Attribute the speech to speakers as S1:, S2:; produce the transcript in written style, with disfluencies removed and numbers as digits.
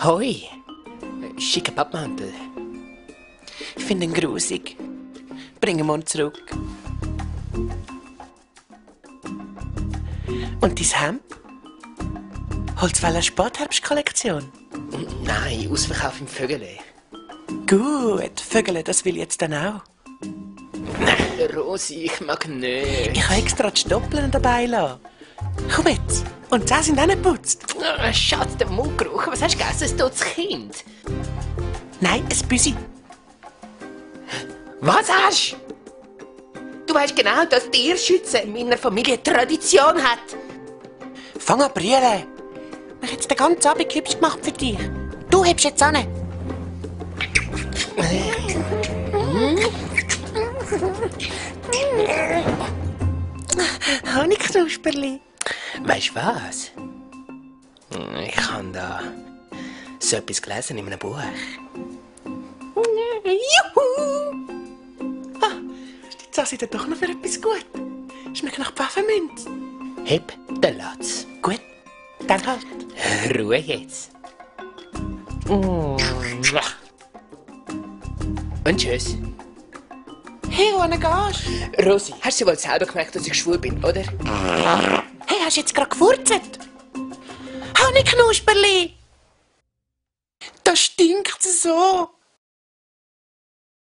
S1: Hoi, schicker Pappmantel. Ich finde ihn grusig. Bring ihn mal zurück. Und dein Hemd? Holzfäller Spätherbstkollektion? Nein, Ausverkauf im Vögele. Gut, Vögele, das will ich jetzt dann auch. Nein, Rosi, ich mag nicht. Ich habe extra die Stoppeln dabei lassen. Komm jetzt. Und die Zähne sind auch nicht geputzt. Schatz, der Mundgeruch. Was hast du gegessen? Ein totes Kind? Nein, ein Büsi. Was hast du? Du weißt genau, dass Tierschützen in meiner Familie Tradition hat. Fang an brüllen. Ich habe jetzt den ganzen Abend hübsch gemacht für dich. Du hebst jetzt an. Honigknusperli. Weißt du was? Ich habe da so etwas gelesen in einem Buch. Juhu! Ah, jetzt habe ich dir doch noch für etwas gut. Schmeckt nach Pfefferminz. Heb den Latz. Gut, dann halt. Ruhe jetzt. Und tschüss. Hey, wo gehst du? Rosi, hast du wohl selber gemerkt, dass ich schwul bin, oder? Hey, hast du jetzt gerade gefurzt? Honigknusperli! Das stinkt so.